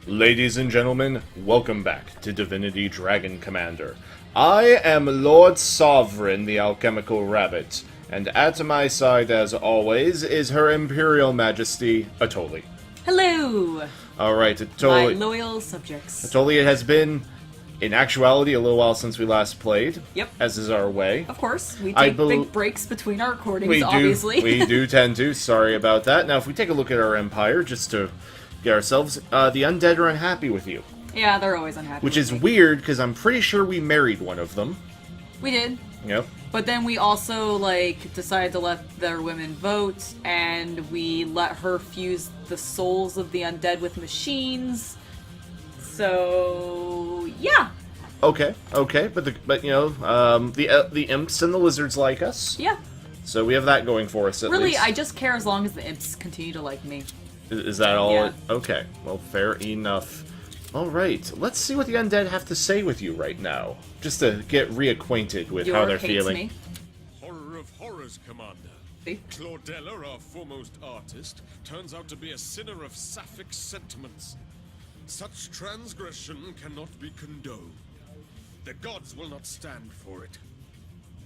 Ladies and gentlemen, welcome back to Divinity Dragon Commander. I am Lord Sovereign, the Alchemical Rabbit, and at my side, as always, is Her Imperial Majesty, Atoli. Hello! Alright, Atoli. My loyal subjects. Atoli, it has been, in actuality, a little while since we last played. Yep. As is our way. Of course, we take big breaks between our recordings, obviously. We do tend to, sorry about that. Now, if we take a look at our Empire, just to get ourselves, the Undead are unhappy with you. Yeah, they're always unhappy. Which is weird, because I'm pretty sure we married one of them. We did. Yep. But then we also, decided to let their women vote, and we let her fuse the souls of the undead with machines. So, yeah. Okay, but the imps and the lizards like us. Yeah. So we have that going for us, at least. Really, I just care as long as the imps continue to like me. Is that all? Yeah. Okay, well, fair enough. Alright, let's see what the undead have to say with you right now. Just to get reacquainted with how they're feeling. Me. Horror of horrors, Commander. See? Claudella, our foremost artist, turns out to be a sinner of sapphic sentiments. Such transgression cannot be condoned. The gods will not stand for it.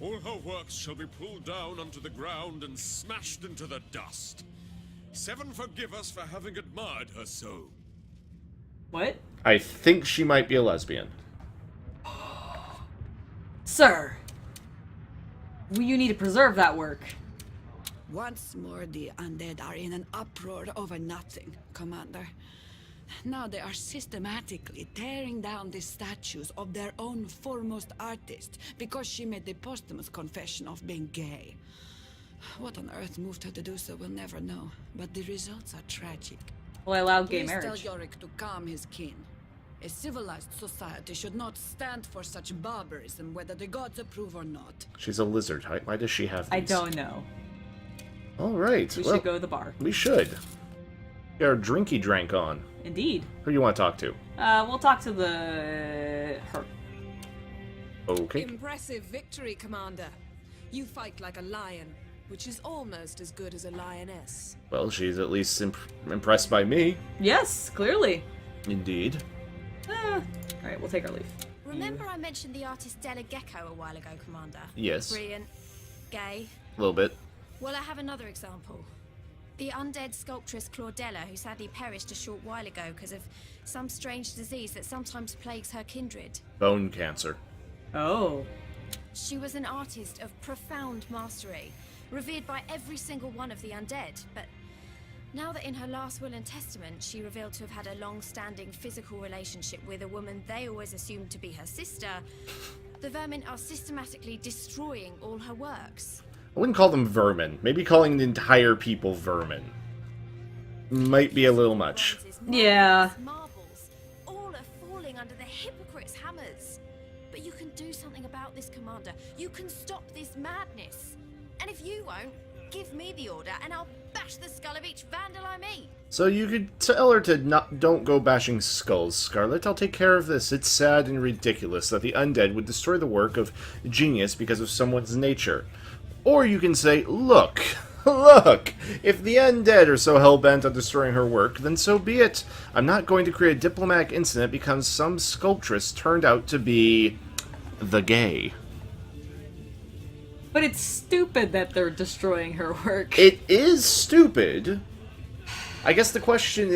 All her works shall be pulled down onto the ground and smashed into the dust. Seven forgive us for having admired her so. What? I think she might be a lesbian. Sir! You need to preserve that work. Once more, the undead are in an uproar over nothing, Commander. Now they are systematically tearing down the statues of their own foremost artist because she made the posthumous confession of being gay. What on earth moved her to do so, we'll never know, but the results are tragic. Well, I allowed gay Please marriage. tell Yorick to calm his kin. A civilized society should not stand for such barbarism, whether the gods approve or not. She's a lizard. Why does she have these? I don't know. Alright, We well, should go to the bar. we should. Get our drinky drank on. Indeed. Who do you want to talk to? We'll talk to her. Okay. Impressive victory, Commander. You fight like a lion, which is almost as good as a lioness. Well, she's at least impressed by me. Yes, clearly. Indeed. Alright, we'll take our leave. Remember I mentioned the artist Della Gecko a while ago, Commander? Yes. Brilliant. Gay. A little bit. Well, I have another example. The undead sculptress Claudella, who sadly perished a short while ago because of some strange disease that sometimes plagues her kindred. Bone cancer. Oh. She was an artist of profound mastery, revered by every single one of the undead, but now that in her last will and testament she revealed to have had a long-standing physical relationship with a woman they always assumed to be her sister, the vermin are systematically destroying all her works. I wouldn't call them vermin. Maybe calling the entire people vermin might be a little much. Yeah. Marbles, all are falling under the hypocrites' hammers. But you can do something about this, Commander. You can stop this madness. And if you won't, give me the order and I'll bash the skull of each vandal I meet. So you could tell her to don't go bashing skulls, Scarlet. I'll take care of this. It's sad and ridiculous that the undead would destroy the work of genius because of someone's nature. Or you can say, look, if the undead are so hell-bent on destroying her work, then so be it. I'm not going to create a diplomatic incident because some sculptress turned out to be the gay. But it's stupid that they're destroying her work. It is stupid. I guess the question,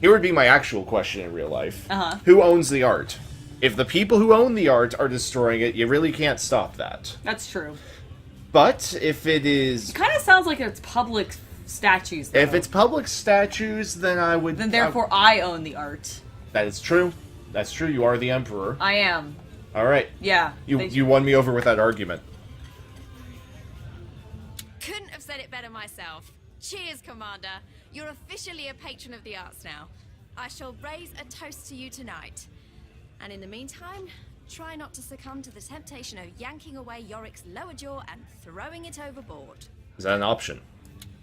here would be my actual question in real life. Uh-huh. Who owns the art? If the people who own the art are destroying it, you really can't stop that. That's true. But if it is... It kind of sounds like it's public statues, though. If it's public statues, then I would... Then therefore I own the art. That is true. That's true. You are the emperor. I am. All right. Yeah. You won me over with that argument. Couldn't have said it better myself. Cheers, Commander. You're officially a patron of the arts now. I shall raise a toast to you tonight. And in the meantime, try not to succumb to the temptation of yanking away Yorick's lower jaw and throwing it overboard. Is that an option?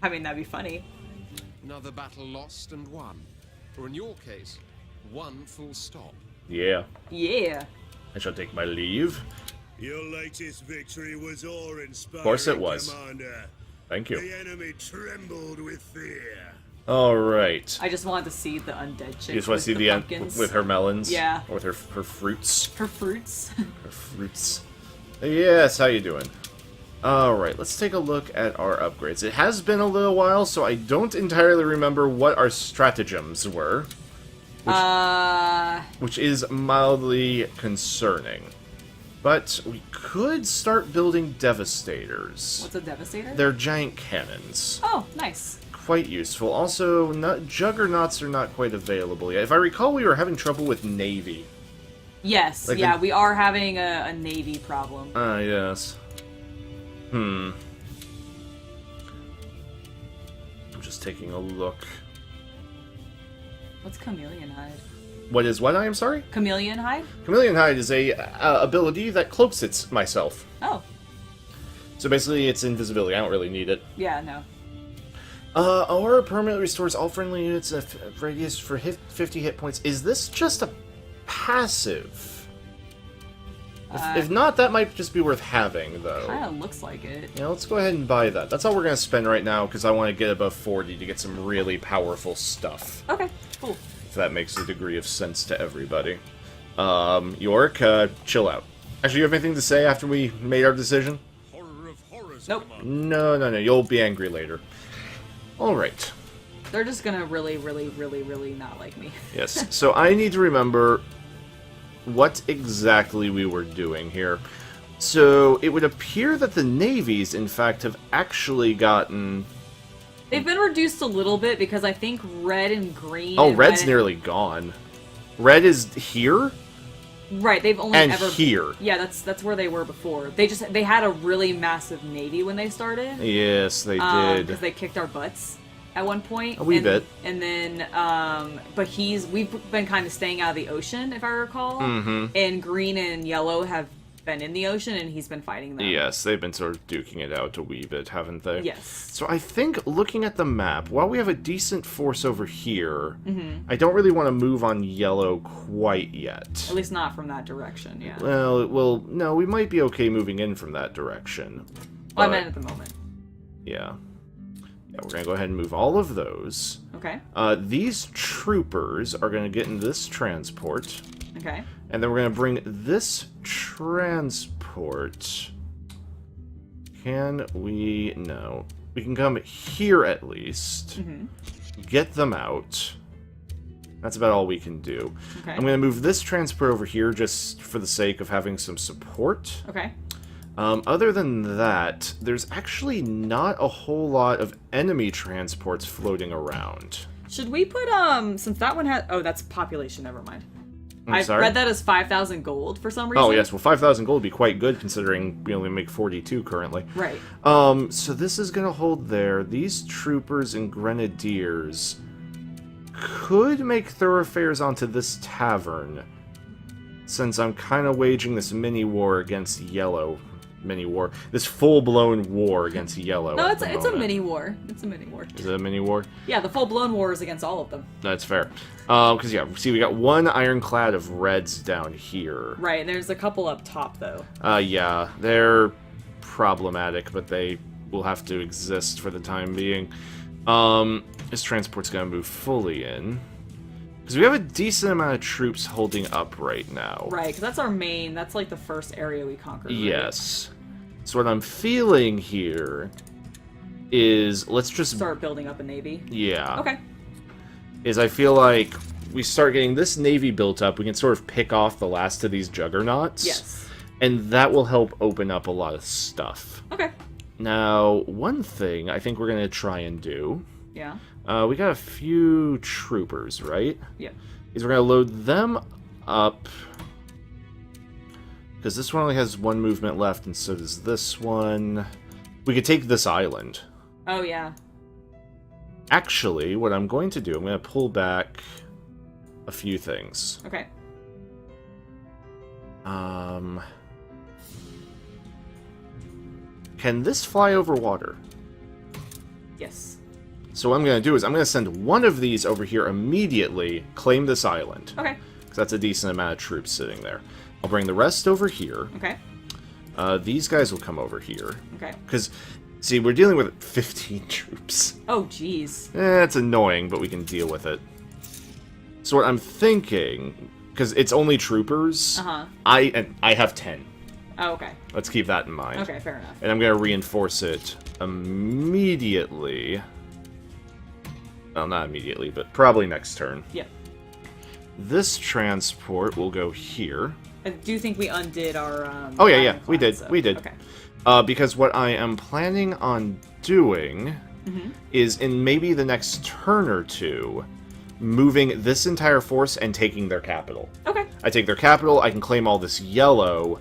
I mean, that'd be funny. Another battle lost and won. Or in your case, one full stop. Yeah. Yeah. I shall take my leave. Your latest victory was awe-inspiring, Of course it was. Commander. Thank you. The enemy trembled with fear. Alright. I just wanted to see the undead chick. You just want to see the end pumpkins. with her melons? Yeah. Or with her fruits? Her fruits. Her fruits. Yes, how you doing? Alright, let's take a look at our upgrades. It has been a little while, so I don't entirely remember what our stratagems were. Which is mildly concerning. But we could start building Devastators. What's a devastator? They're giant cannons. Oh, nice. Quite useful. Also, Juggernauts are not quite available yet. If I recall, we were having trouble with Navy. Yes, Like yeah, the- we are having a navy problem. Yes. I'm just taking a look. What's chameleon hide? What is what? I am sorry? Chameleon hide? Chameleon Hide is a ability that cloaks myself. Oh, So basically, it's invisibility. I don't really need it. yeah, no. Aura permanently restores all friendly units a radius for 50 hit points. Is this just a passive? If not, that might just be worth having, though. Kinda looks like it. Yeah, let's go ahead and buy that. That's all we're going to spend right now, because I want to get above 40 to get some really powerful stuff. Okay, cool. If that makes a degree of sense to everybody. York, chill out. Actually, you have anything to say after we made our decision? Horror of horrors, Nope. Commander. No, you'll be angry later. Alright. They're just gonna really, really, really, really not like me. Yes, so I need to remember what exactly we were doing here. So, it would appear that the navies, in fact, have actually gotten... They've been reduced a little bit because I think red and green. Oh, and red's red- nearly gone. Red is here, Right, they've only and ever. here. Yeah, that's where they were before. They had a really massive navy when they started. Yes, they Because did. they kicked our butts at one point. A wee bit. And then, but we've been kind of staying out of the ocean, if I recall. Mm-hmm. And green and yellow have been in the ocean, and he's been fighting them. Yes, they've been sort of duking it out a wee bit, haven't they? Yes. So I think, looking at the map, while we have a decent force over here, I don't really want to move on yellow quite yet. At least not from that direction, yeah. Well, no, we might be okay moving in from that direction. Well, I but- meant at the moment. Yeah. Yeah, we're going to go ahead and move all of those. Okay. These troopers are going to get in this transport. Okay. And then we're going to bring this transport... Can we... No. We can come here at least. Get them out. That's about all we can do. Okay. I'm going to move this transport over here just for the sake of having some support. Okay. Other than that, there's actually not a whole lot of enemy transports floating around. Should we put, since that one has... Oh, that's population, never mind. I'm sorry? read that as 5,000 gold for some reason. Oh, yes. Well, 5,000 gold would be quite good, considering we only make 42 currently. Right. So this is going to hold there. These troopers and grenadiers could make thoroughfares onto this tavern, since I'm kind of waging this mini-war against Yellow. Mini-war. This full-blown war against Yellow. No, at it's the a moment. mini war. It's a mini war. Is it a mini-war? Yeah, the full-blown war is against all of them. That's fair. Because, yeah, see, we got one ironclad of reds down here. Right, and there's a couple up top, though. Yeah, they're problematic, but they will have to exist for the time being. This transport's gonna move fully in. Because we have a decent amount of troops holding up right now. Right, because that's our main... That's, like, the first area we conquered. Right? Yes. So what I'm feeling here is, let's just... Start building up a navy. Yeah. Okay. Is I feel like we start getting this navy built up, we can sort of pick off the last of these juggernauts. Yes. And that will help open up a lot of stuff. Okay. Now, one thing I think we're going to try and do... Yeah. We got a few troopers, right? Yeah. Is we're going to load them up... Because this one only has one movement left, and so does this one. We could take this island. Oh, yeah. Actually, what I'm going to do, I'm going to pull back a few things. Okay. Can this fly over water? Yes. So what I'm going to do is I'm going to send one of these over here immediately, claim this island. Okay. Because that's a decent amount of troops sitting there. I'll bring the rest over here. Okay. These guys will come over here. Okay. Because See, we're dealing with 15 troops. Oh, jeez. It's annoying, but we can deal with it. So what I'm thinking, because it's only troopers, I have 10. Oh, okay. Let's keep that in mind. Okay, fair enough. And I'm going to reinforce it immediately. Well, not immediately, but probably next turn. Yep. This transport will go here. I do think we undid our. Oh yeah, we did. So, We did. Okay. Because what I am planning on doing is in maybe the next turn or two, moving this entire force and taking their capital. Okay. I take their capital, I can claim all this yellow.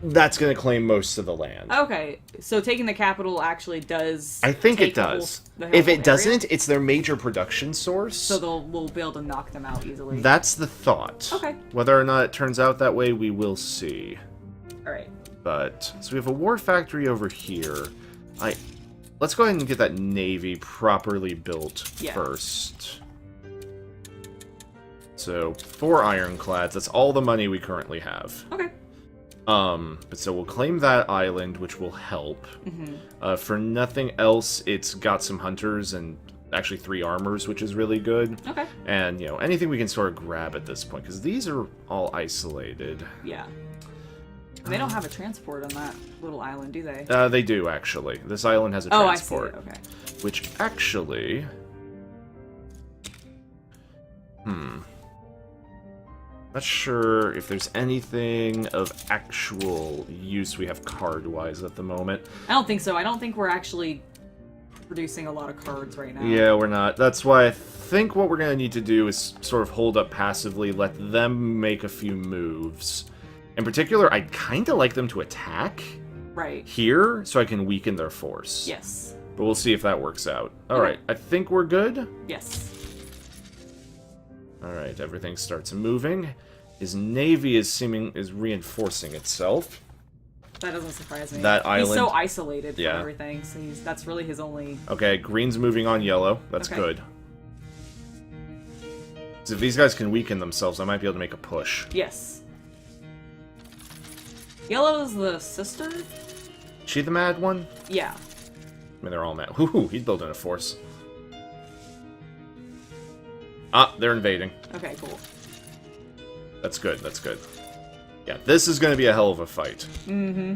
That's going to claim most of the land. Okay, so taking the capital actually does. I think take it does. the If whole it doesn't, area? it's their major production source. So we'll be able to knock them out easily. That's the thought. Okay. Whether or not it turns out that way, we will see. Alright. But, so we have a war factory over here. Let's go ahead and get that navy properly built first. So, 4 ironclads, that's all the money we currently have. Okay. But so we'll claim that island, which will help. For nothing else, it's got some hunters and actually 3 armors, which is really good. Okay. And, you know, anything we can sort of grab at this point, because these are all isolated. Yeah. They don't have a transport on that little island, do they? They do, actually. This island has a transport. Oh, I see. Okay. Which actually... Not sure if there's anything of actual use we have card-wise at the moment. I don't think so. I don't think we're actually producing a lot of cards right now. Yeah, we're not. That's why I think what we're going to need to do is sort of hold up passively, let them make a few moves. In particular, I'd kind of like them to attack here, so I can weaken their force. Yes. But we'll see if that works out. Alright, I think we're good. Yes. Alright, everything starts moving. His navy is reinforcing itself. That doesn't surprise me. That island... He's so isolated from Yeah. everything, so that's really his only... Okay, green's moving on yellow. That's good. So if these guys can weaken themselves, I might be able to make a push. Yes. Yellow's the sister? She the mad one? Yeah. I mean, they're all mad. Hoo-hoo, he's building a force. Ah, they're invading. Okay, cool. That's good, that's good. Yeah, this is going to be a hell of a fight. Mm-hmm.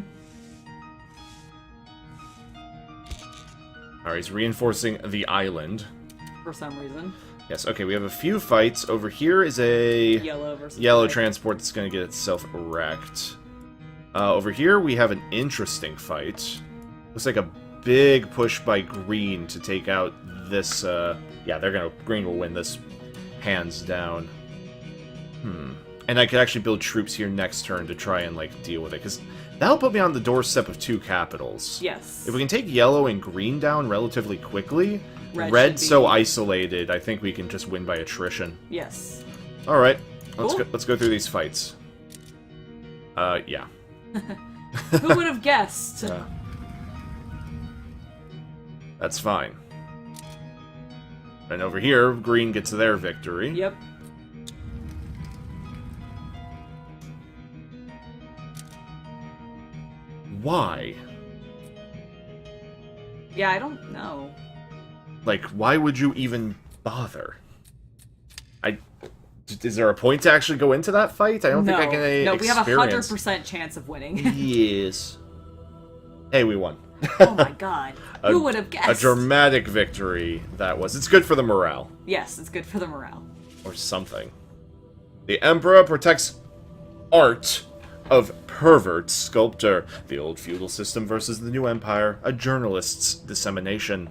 Alright, he's reinforcing the island. For some reason. Yes, okay, we have a few fights. Over here is a Yellow versus yellow white. transport that's going to get itself wrecked. Over here we have an interesting fight. Looks like a big push by green to take out this, yeah, green will win this hands down. And I could actually build troops here next turn to try and, like, deal with it, because that'll put me on the doorstep of 2 capitals. Yes. If we can take yellow and green down relatively quickly, Red red's should so be- isolated, I think we can just win by attrition. Yes. Alright, Cool. let's go through these fights. Yeah. Who would have guessed? That's fine. And over here, green gets their victory. Yep. Why? Yeah, I don't know. Like, why would you even bother? Is there a point to actually go into that fight? I don't think I can No, we have a experience. 100% chance of winning. Yes. Hey, we won. Oh my god. Who would have A guessed? dramatic victory that was. It's good for the morale. Yes, it's good for the morale. Or something. The Emperor protects art of pervert sculptor. The old feudal system versus the new empire. A journalist's dissemination.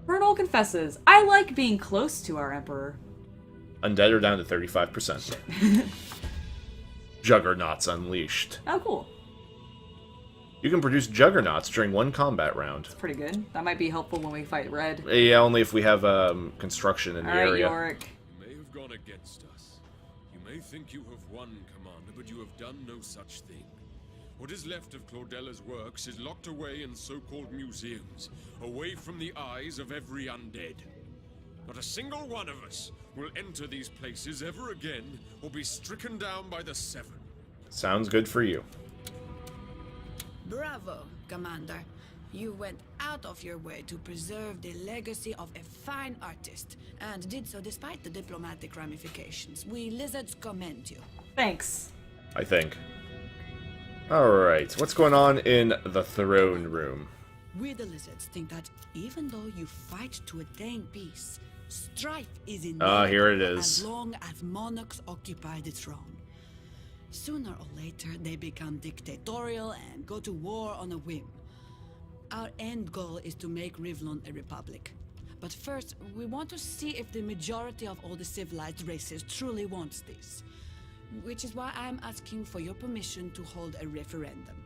Vernal confesses, I like being close to our emperor. Undead are down to 35%. Juggernauts unleashed. Oh, cool. You can produce juggernauts during one combat round. It's pretty good. That might be helpful when we fight red. Yeah, only if we have construction in the Alright, area. Yorick. You may have gone against us. You may think you have won, Commander, but you have done no such thing. What is left of Claudella's works is locked away in so-called museums, away from the eyes of every undead. Not a single one of us will enter these places ever again, or be stricken down by the Seven. Sounds good for you. Bravo. Commander. You went out of your way to preserve the legacy of a fine artist, and did so despite the diplomatic ramifications. We lizards commend you. Thanks. I think. Alright, what's going on in the throne room? We the lizards think that even though you fight to attain peace, strife is inevitable here it is. as long as monarchs occupy the throne. Sooner or later, they become dictatorial and go to war on a whim. Our end goal is to make Rivlon a republic. But first, we want to see if the majority of all the civilized races truly wants this. Which is why I'm asking for your permission to hold a referendum.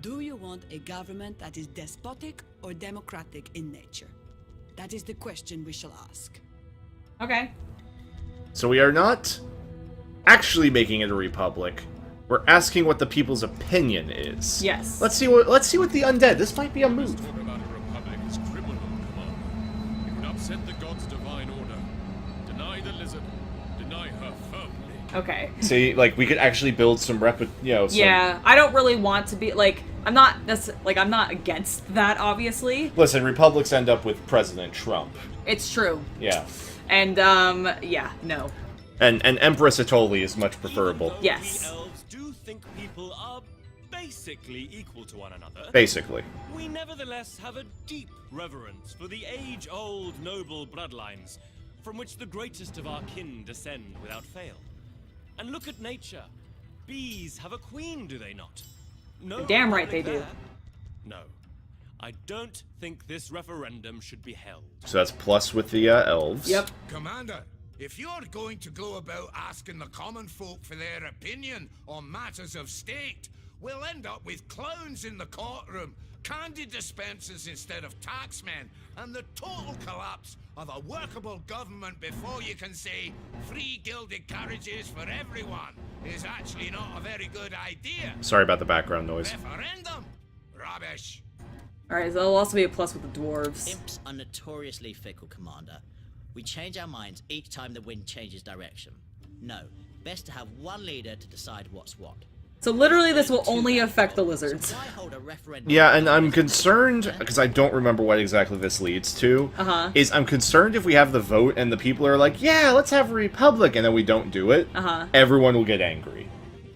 Do you want a government that is despotic or democratic in nature? That is the question we shall ask. Okay. So we are not actually making it a republic. We're asking what the people's opinion is. Yes. Let's see what the undead. This might be a move. Talk about a republic is criminal, Commander. It would upset the gods' divine order. Deny the lizard. Deny her firmly. Okay. See, like, we could actually build some Yeah, I don't really want to be like I'm not I'm not against that, obviously. Listen, republics end up with President Trump. It's true. Yeah. And yeah, no. And Empress Atoli is much preferable. Even though Yes. The elves do think people are basically equal to one another. Basically. We nevertheless have a deep reverence for the age-old noble bloodlines from which the greatest of our kin descend without fail. And look at nature. Bees have a queen, do they not? No. Damn right republic they do. there? No. I don't think this referendum should be held. So that's plus with the elves. Yep. Commander, if you're going to go about asking the common folk for their opinion on matters of state, we'll end up with clowns in the courtroom, candy dispensers instead of taxmen, and the total collapse of a workable government before you can say free gilded carriages for everyone is actually not a very good idea. Sorry about the background noise. Referendum? Rubbish. Alright, so that'll also be a plus with the dwarves. Imps are notoriously fickle, Commander. We change our minds each time the wind changes direction. No, best to have one leader to decide what's what. So literally this will only affect the lizards. So why hold a referendum? Yeah, and I'm concerned, because I don't remember what exactly this leads to, is I'm concerned if we have the vote and the people are like, yeah, let's have a republic, and then we don't do it, everyone will get angry.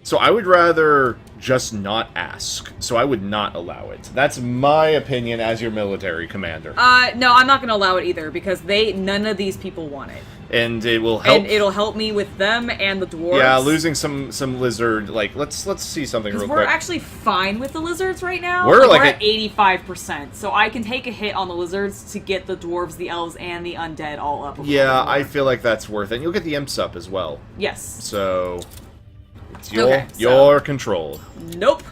So I would rather just not ask, so I would not allow it. That's my opinion as your military commander. No, I'm not gonna allow it either, because none of these people want it. And it will help. And it'll help me with them and the dwarves. Yeah, losing some lizard, like, let's see something real quick. We're actually fine with the lizards right now. We're we're at 85%, so I can take a hit on the lizards to get the dwarves, the elves, and the undead all up. Yeah, I feel like that's worth it. And you'll get the imps up as well. Yes. So it's Okay, your control. Nope.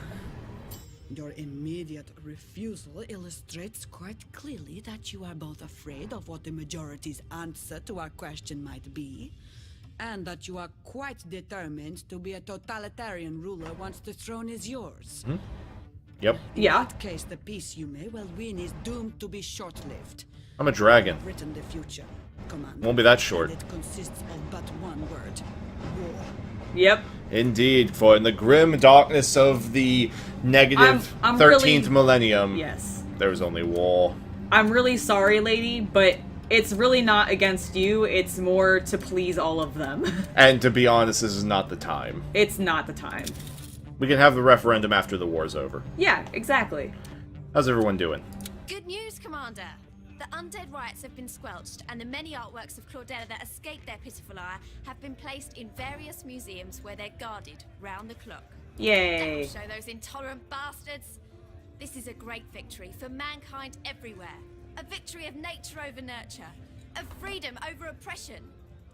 Your immediate refusal illustrates quite clearly that you are both afraid of what the majority's answer to our question might be, and that you are quite determined to be a totalitarian ruler once the throne is yours. Yep. In Yeah. that case, the peace you may well win is doomed to be short-lived. I'm a dragon. I've written the future, Commander. Won't be that short. And it consists of but one word: war. Yep. Indeed, for in the grim darkness of the negative I'm 13th really- millennium, Yes. there was only war. I'm really sorry, lady, but it's really not against you. It's more to please all of them. And to be honest, this is not the time. It's not the time. We can have the referendum after the war's over. Yeah, exactly. How's everyone doing? Good news, Commander. The undead riots have been squelched, and the many artworks of Claudella that escaped their pitiful ire have been placed in various museums where they're guarded round the clock. Yay. That'll show those intolerant bastards. This is a great victory for mankind everywhere. A victory of nature over nurture. Of freedom over oppression.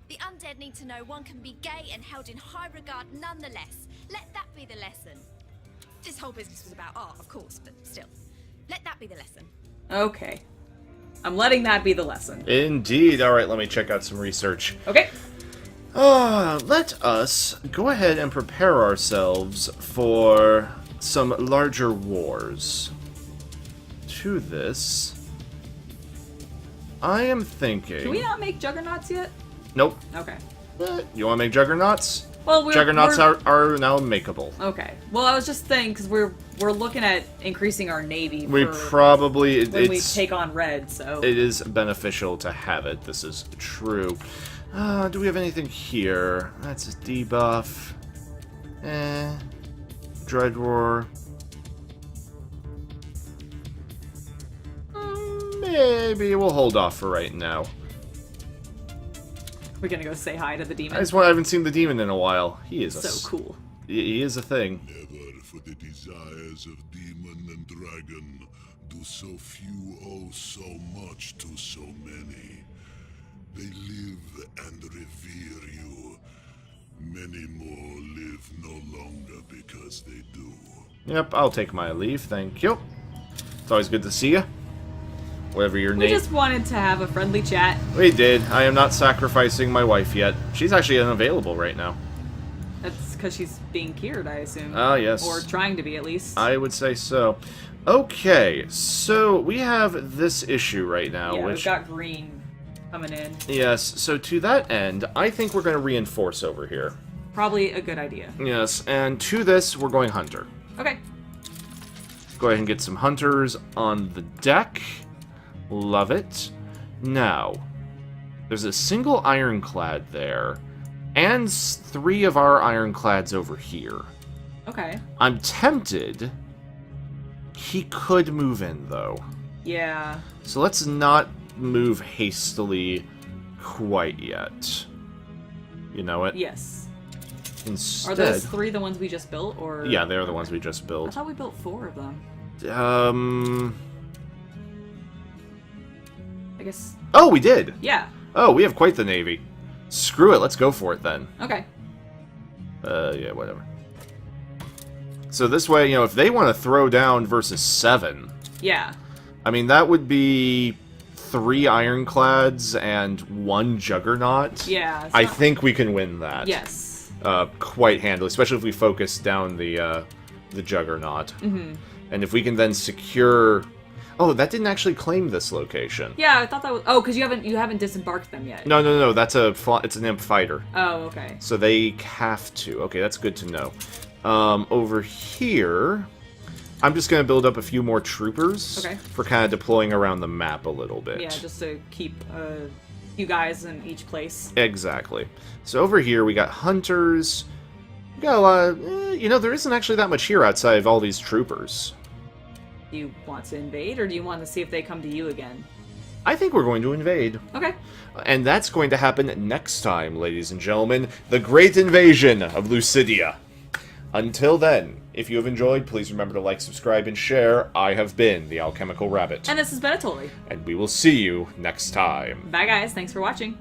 The undead need to know one can be gay and held in high regard nonetheless. Let that be the lesson. This whole business was about art, of course, but still. Let that be the lesson. Okay. I'm letting that be the lesson. Indeed. Alright, let me check out some research. Okay. Let us go ahead and prepare ourselves for some larger wars. To this, I am thinking... Can we not make juggernauts yet? Nope. Okay. You want to make juggernauts? Well, Juggernauts are now makeable. Okay. Well, I was just thinking because we're looking at increasing our navy. We for probably when we take on red. So it is beneficial to have it. This is true. Do we have anything here? That's a debuff. Dread Roar. Maybe we'll hold off for right now. we're gonna go say hi to the demon. I haven't seen the demon in a while. He is So cool. He is a thing. Never for the desires of demon and dragon do so few owe so much to so many. They live and revere you. Many more live no longer because they do. Yep, I'll take my leave. Thank you. It's always good to see you. Whatever your We name. just wanted to have a friendly chat. We did. I am not sacrificing my wife yet. She's actually unavailable right now. That's because she's being cured, I assume. Ah, yes. Or trying to be, at least. I would say so. Okay, so we have this issue right now, yeah, which... we've got green coming in. Yes, so to that end, I think we're going to reinforce over here. Probably a good idea. Yes, and to this, we're going hunter. Okay. Go ahead and get some hunters on the deck. Love it. Now, there's a single ironclad there, and 3 of our ironclads over here. Okay. I'm tempted. He could move in, though. Yeah. So let's not move hastily quite yet. You know it? Yes. Instead... Are those 3 the ones we just built, or...? Yeah, they're the ones we just I built. thought we built 4 of them. I guess... Oh, we did! Yeah. Oh, we have quite the navy. Screw it, let's go for it then. Okay. Yeah, whatever. So this way, if they want to throw down versus 7... Yeah. I mean, that would be 3 ironclads and 1 juggernaut. Yeah. I think we can win that. Yes. Quite handily, especially if we focus down the juggernaut. Mm-hmm. And if we can then secure... Oh, that didn't actually claim this location. Yeah, I thought that was... Oh, because you haven't disembarked them yet. No. That's it's an imp fighter. Oh, okay. So they have to. Okay, that's good to know. Over here, I'm just going to build up a few more troopers. Okay. For kind of deploying around the map a little bit. Yeah, just to keep you guys in each place. Exactly. So over here, we got hunters. We got a lot of... there isn't actually that much here outside of all these troopers. Do you want to invade, or do you want to see if they come to you again? I think we're going to invade. Okay. And that's going to happen next time, ladies and gentlemen. The Great Invasion of Lucidia. Until then, if you have enjoyed, please remember to like, subscribe, and share. I have been the Alchemical Rabbit. And this has been Atoli. And we will see you next time. Bye, guys. Thanks for watching.